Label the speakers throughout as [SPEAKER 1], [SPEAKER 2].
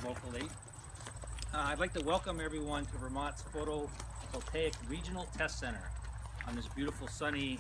[SPEAKER 1] locally. I'd like to welcome everyone to Vermont's Photovoltaic Regional Test Center on this beautiful, sunny,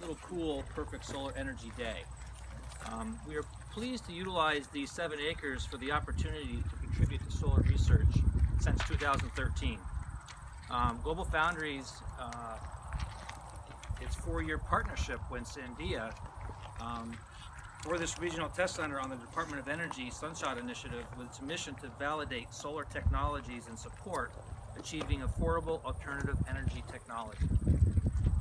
[SPEAKER 1] little cool, perfect solar energy day. We are pleased to utilize these 7 acres for the opportunity to contribute to solar research since 2013. Global Foundries, its 4-year partnership with Sandia for this regional test center on the Department of Energy Sunshot Initiative with its mission to validate solar technologies and support achieving affordable alternative energy technology.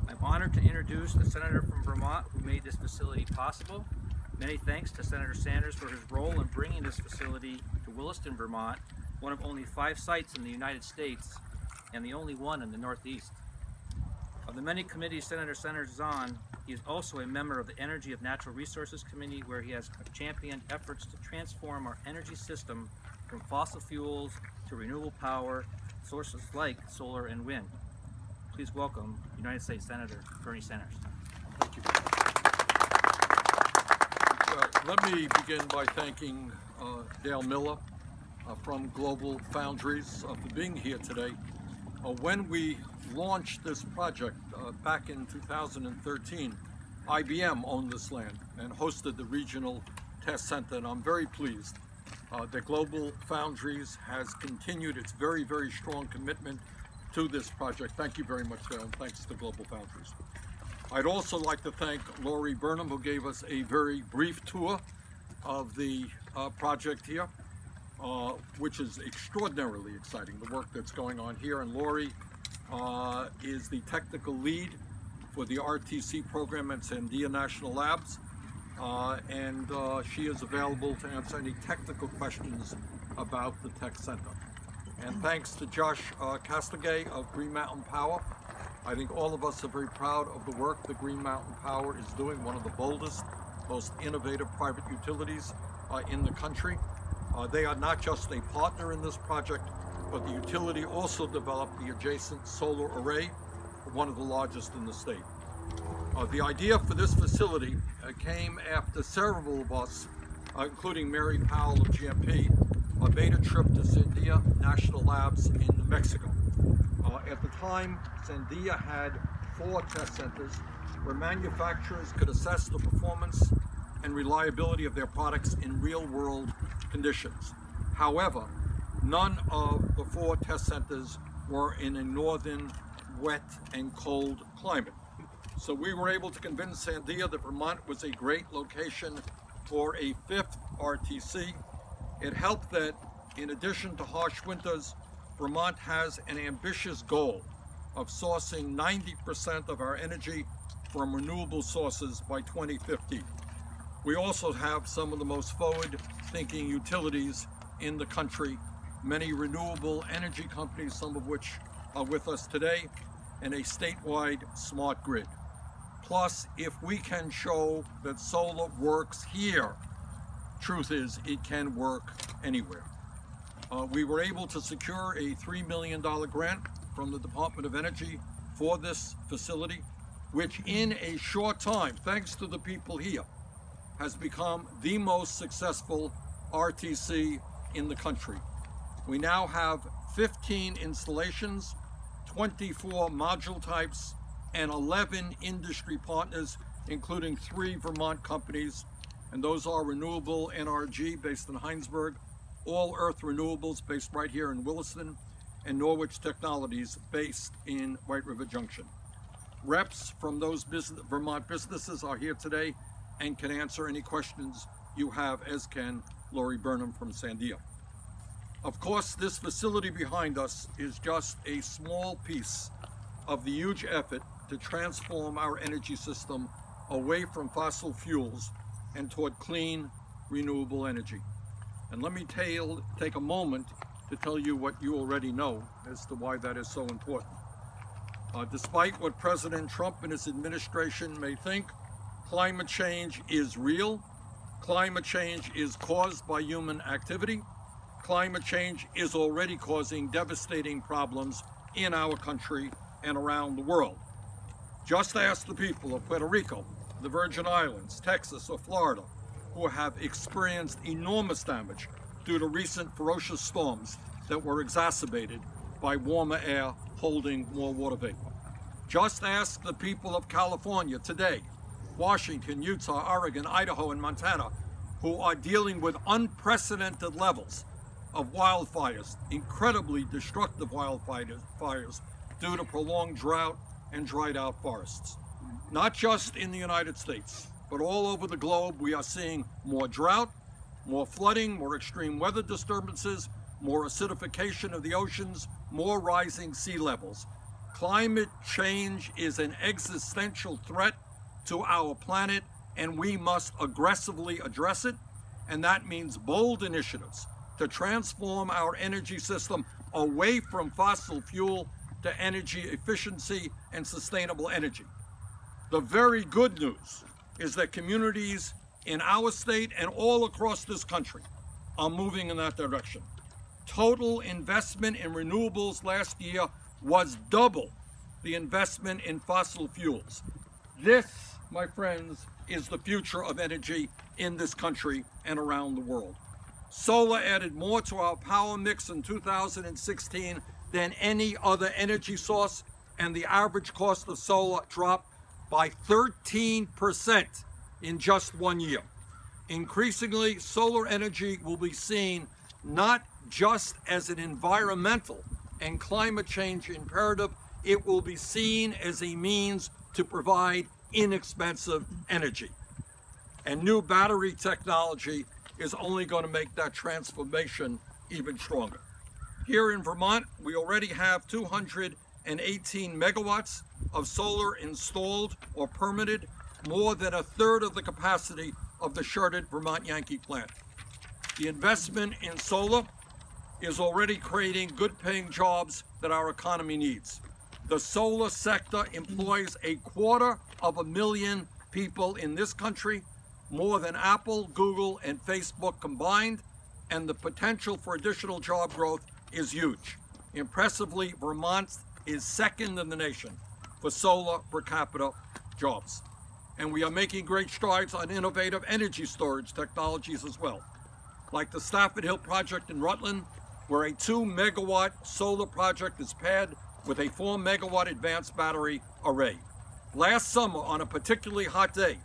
[SPEAKER 1] I'm honored to introduce the Senator from Vermont who made this facility possible. Many thanks to Senator Sanders for his role in bringing this facility to Williston, Vermont, one of only 5 sites in the United States and the only one in the Northeast. Of the many committees Senator Sanders is on, he is also a member of the Energy of Natural Resources Committee, where he has championed efforts to transform our energy system from fossil fuels to renewable power sources like solar and wind. Please welcome United States Senator Bernie Sanders.
[SPEAKER 2] Thank you. Let me begin by thanking Dale Miller from Global Foundries for being here today. When we launched this project back in 2013, IBM owned this land and hosted the regional test center, and I'm very pleased that Global Foundries has continued its very, very strong commitment to this project. Thank you very much, Dale, and thanks to Global Foundries. I'd also like to thank Lori Burnham, who gave us a very brief tour of the project here, which is extraordinarily exciting, the work that's going on here. And Lori is the technical lead for the RTC program at Sandia National Labs, and she is available to answer any technical questions about the tech center. And thanks to Josh Castigay of Green Mountain Power. I think all of us are very proud of the work that Green Mountain Power is doing, one of the boldest, most innovative private utilities in the country. They are not just a partner in this project, but the utility also developed the adjacent solar array, one of the largest in the state. The idea for this facility came after several of us, including Mary Powell of GMP, made a trip to Sandia National Labs in New Mexico. At the time, Sandia had 4 test centers where manufacturers could assess the performance and reliability of their products in real-world conditions. However, none of the 4 test centers were in a northern, wet and cold climate. So we were able to convince Sandia that Vermont was a great location for a 5th RTC. It helped that, in addition to harsh winters, Vermont has an ambitious goal of sourcing 90% of our energy from renewable sources by 2050. We also have some of the most forward-thinking utilities in the country, many renewable energy companies, some of which are with us today, and a statewide smart grid. Plus, if we can show that solar works here, truth is it can work anywhere. We were able to secure a $3 million grant from the Department of Energy for this facility, which in a short time, thanks to the people here, has become the most successful RTC in the country. We now have 15 installations, 24 module types, and 11 industry partners, including 3 Vermont companies, and those are Renewable NRG based in Heinsberg, All Earth Renewables based right here in Williston, and Norwich Technologies based in White River Junction. Reps from those Vermont businesses are here today and can answer any questions you have, as can Lori Burnham from Sandia. Of course, this facility behind us is just a small piece of the huge effort to transform our energy system away from fossil fuels and toward clean, renewable energy. And let me take a moment to tell you what you already know as to why that is so important. Despite what President Trump and his administration may think, climate change is real. Climate change is caused by human activity. Climate change is already causing devastating problems in our country and around the world. Just ask the people of Puerto Rico, the Virgin Islands, Texas, or Florida, who have experienced enormous damage due to recent ferocious storms that were exacerbated by warmer air holding more water vapor. Just ask the people of California today, Washington, Utah, Oregon, Idaho, and Montana, who are dealing with unprecedented levels of wildfires, incredibly destructive wildfires due to prolonged drought and dried out forests. Not just in the United States, but all over the globe, we are seeing more drought, more flooding, more extreme weather disturbances, more acidification of the oceans, more rising sea levels. Climate change is an existential threat to our planet, and we must aggressively address it. And that means bold initiatives to transform our energy system away from fossil fuel to energy efficiency and sustainable energy. The very good news is that communities in our state and all across this country are moving in that direction. Total investment in renewables last year was double the investment in fossil fuels. This, my friends, is the future of energy in this country and around the world. Solar added more to our power mix in 2016 than any other energy source, and the average cost of solar dropped by 13% in just 1 year. Increasingly, solar energy will be seen not just as an environmental and climate change imperative, it will be seen as a means to provide inexpensive energy. And new battery technology is only going to make that transformation even stronger. Here in Vermont, we already have 218 megawatts of solar installed or permitted, more than a third of the capacity of the shuttered Vermont Yankee plant. The investment in solar is already creating good-paying jobs that our economy needs. The solar sector employs 250,000 people in this country, more than Apple, Google, and Facebook combined, and the potential for additional job growth is huge. Impressively, Vermont is second in the nation for solar per capita jobs. And we are making great strides on innovative energy storage technologies as well, like the Stafford Hill project in Rutland, where a 2-megawatt solar project is paired with a 4-megawatt advanced battery array. Last summer, on a particularly hot day,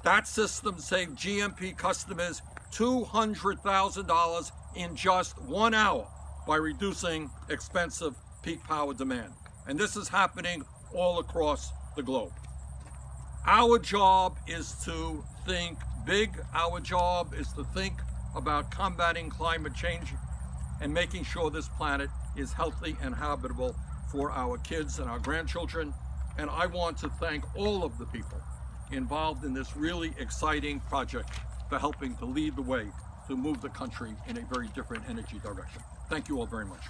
[SPEAKER 2] that system saved GMP customers $200,000 in just 1 hour by reducing expensive peak power demand. And this is happening all across the globe. Our job is to think big. Our job is to think about combating climate change and making sure this planet is healthy and habitable for our kids and our grandchildren. And I want to thank all of the people involved in this really exciting project for helping to lead the way to move the country in a very different energy direction. Thank you all very much.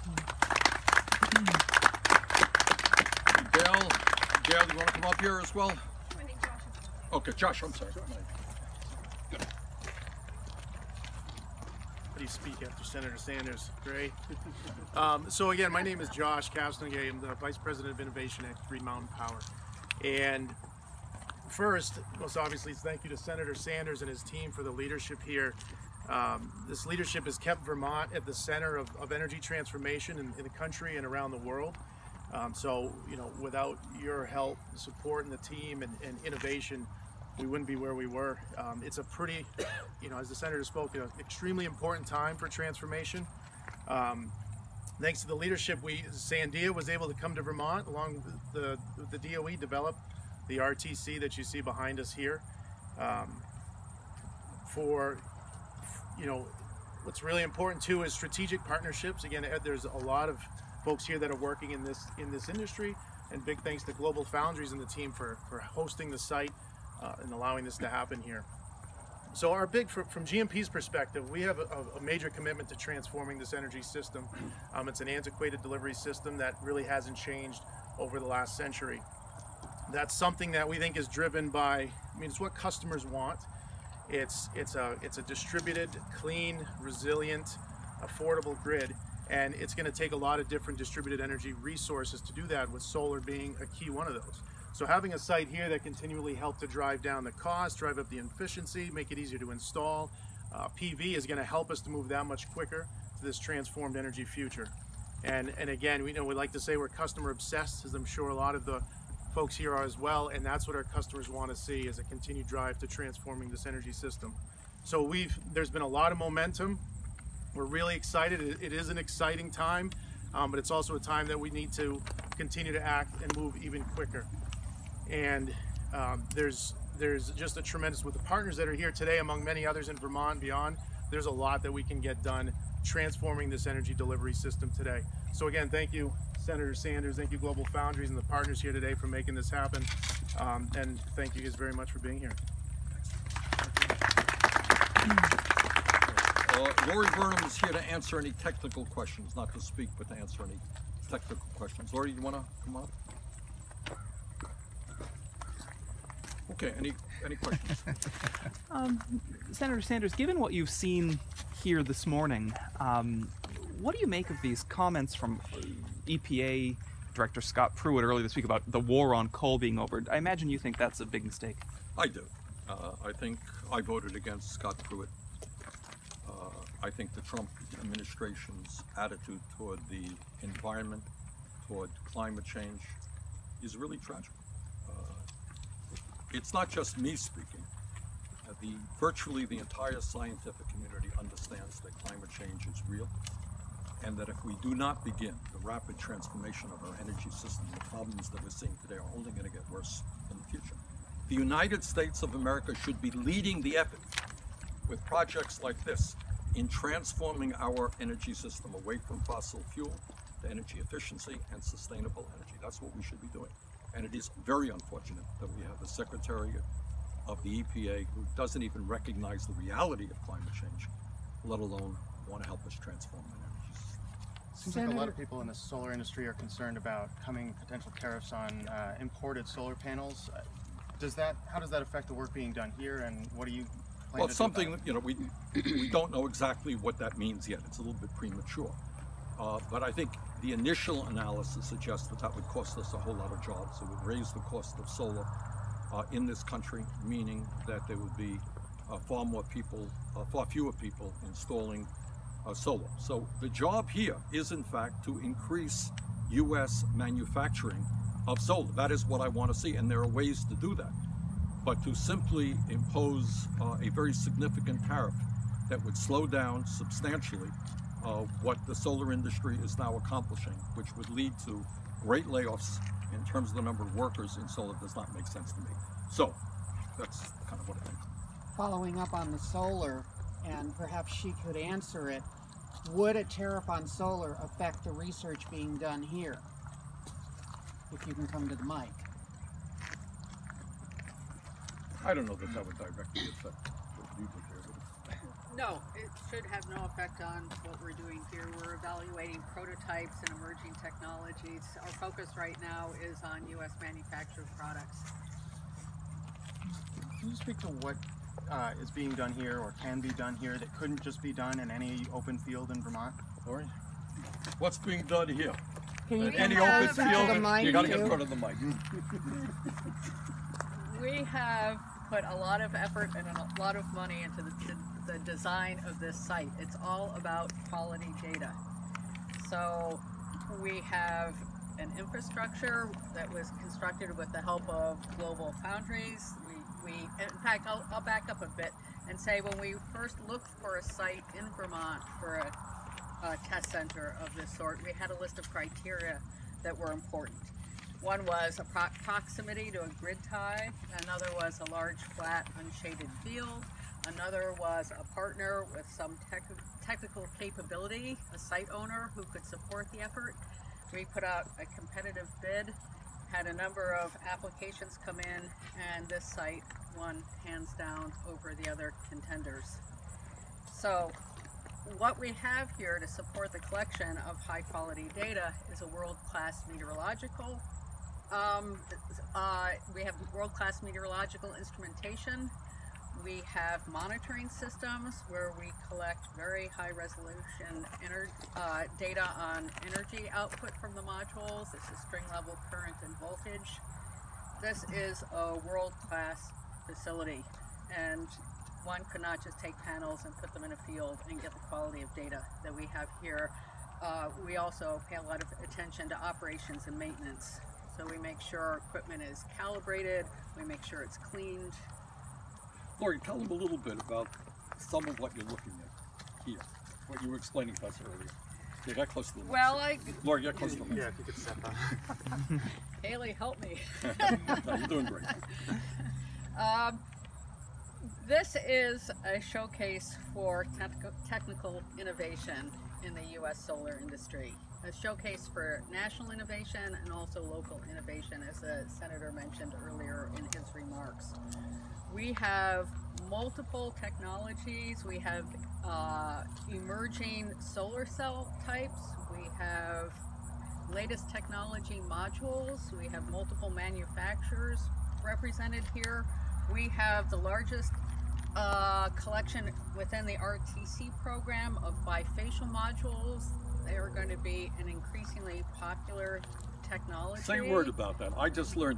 [SPEAKER 2] Gail, you want to come up here as well?
[SPEAKER 3] My name's Josh.
[SPEAKER 2] Okay, Josh, I'm sorry.
[SPEAKER 4] How do you speak after Senator Sanders? Great. So again, my name is Josh Kastengay. I'm the Vice President of Innovation at Green Mountain Power. And first, most obviously, thank you to Senator Sanders and his team for the leadership here. This leadership has kept Vermont at the center of energy transformation in the country and around the world. So, you know, without your help, support, and the team and innovation, we wouldn't be where we were. It's a pretty, you know, as the Senator spoke, an extremely important time for transformation. Thanks to the leadership, Sandia was able to come to Vermont along with the DOE, develop the RTC that you see behind us here. You know, what's really important too is strategic partnerships. Again, there's a lot of folks here that are working in this industry, and big thanks to Global Foundries and the team for hosting the site and allowing this to happen here. So from GMP's perspective, we have a major commitment to transforming this energy system. It's an antiquated delivery system that really hasn't changed over the last century. That's something that we think is driven by, I mean, it's what customers want. It's a distributed, clean, resilient, affordable grid, and it's going to take a lot of different distributed energy resources to do that, with solar being a key one of those. So having a site here that continually helps to drive down the cost, drive up the efficiency, make it easier to install, PV is going to help us to move that much quicker to this transformed energy future. And again, we like to say we're customer obsessed, as I'm sure a lot of the folks here are as well, and that's what our customers want to see, is a continued drive to transforming this energy system. So there's been a lot of momentum. We're really excited. It is an exciting time, but it's also a time that we need to continue to act and move even quicker. And there's just a tremendous, with the partners that are here today, among many others in Vermont and beyond, there's a lot that we can get done transforming this energy delivery system today. So again, thank you, Senator Sanders, thank you Global Foundries and the partners here today for making this happen, and thank you guys very much for being here.
[SPEAKER 2] Lori Burnham is here to answer any technical questions, not to speak, but to answer any technical questions. Lori, you want to come up? Okay, any questions?
[SPEAKER 3] Senator Sanders, given what you've seen here this morning, what do you make of these comments from EPA Director Scott Pruitt earlier this week about the war on coal being over? I imagine you think that's a big mistake.
[SPEAKER 2] I do. I think I voted against Scott Pruitt. I think the Trump administration's attitude toward the environment, toward climate change, is really tragic. It's not just me speaking. Virtually the entire scientific community understands that climate change is real, and that if we do not begin the rapid transformation of our energy system, the problems that we're seeing today are only going to get worse in the future. The United States of America should be leading the effort with projects like this in transforming our energy system away from fossil fuel to energy efficiency and sustainable energy. That's what we should be doing. And it is very unfortunate that we have a Secretary of the EPA who doesn't even recognize the reality of climate change, let alone want to help us transform the energy system.
[SPEAKER 5] Seems like a lot of people in the solar industry are concerned about coming potential tariffs on imported solar panels. How does that affect the work being done here, and what do you plan to do
[SPEAKER 2] something that, we don't know exactly what that means yet. It's a little bit premature. But I think the initial analysis suggests that would cost us a whole lot of jobs. It would raise the cost of solar in this country, meaning that there would be far fewer people installing solar. So the job here is, in fact, to increase U.S. manufacturing of solar. That is what I want to see, and there are ways to do that. But to simply impose a very significant tariff that would slow down substantially what the solar industry is now accomplishing, which would lead to great layoffs in terms of the number of workers in solar, does not make sense to me. So that's kind of what I think.
[SPEAKER 6] Following up on the solar, and perhaps she could answer it, would a tariff on solar affect the research being done here? If you can come to the mic.
[SPEAKER 2] I don't know that that would directly affect what you did there.
[SPEAKER 7] No, it should have no effect on what we're doing here. We're evaluating prototypes and emerging technologies. Our focus right now is on U.S. manufactured products.
[SPEAKER 5] Can you speak to what is being done here or can be done here that couldn't just be done in any open field in Vermont?
[SPEAKER 2] Lori? What's being done here?
[SPEAKER 6] Can you
[SPEAKER 2] Any open field? You got to get in
[SPEAKER 6] too?
[SPEAKER 2] front of the mic.
[SPEAKER 7] We have put a lot of effort and a lot of money into the design of this site. It's all about quality data. So we have an infrastructure that was constructed with the help of Global Foundries. In fact, I'll back up a bit and say when we first looked for a site in Vermont for a test center of this sort, we had a list of criteria that were important. One was a proximity to a grid tie, another was a large, flat, unshaded field, another was a partner with some technical capability, a site owner who could support the effort. We put out a competitive bid, had a number of applications come in, and this site won hands down over the other contenders. So what we have here to support the collection of high quality data is a world-class meteorological. We have world-class meteorological instrumentation. We have monitoring systems where we collect very high resolution data on energy output from the modules. This is string level current and voltage. This is a world-class facility, and one could not just take panels and put them in a field and get the quality of data that we have here. We also pay a lot of attention to operations and maintenance. So we make sure our equipment is calibrated, we make sure it's cleaned.
[SPEAKER 2] Lori, tell them a little bit about some of what you're looking at here, what you were explaining to us earlier. Yeah, get close to the mic.
[SPEAKER 7] Well,
[SPEAKER 2] Lori, get close to the mic.
[SPEAKER 4] Yeah, if you could step up.
[SPEAKER 7] Haley, help me.
[SPEAKER 2] No, you're doing great.
[SPEAKER 7] This is a showcase for technical innovation in the U.S. solar industry. A showcase for national innovation and also local innovation, as the Senator mentioned earlier in his remarks. We have multiple technologies. We have emerging solar cell types. We have latest technology modules. We have multiple manufacturers represented here. We have the largest collection within the RTC program of bifacial modules. They are going to be an increasingly popular technology.
[SPEAKER 2] Say a word about that. I just learned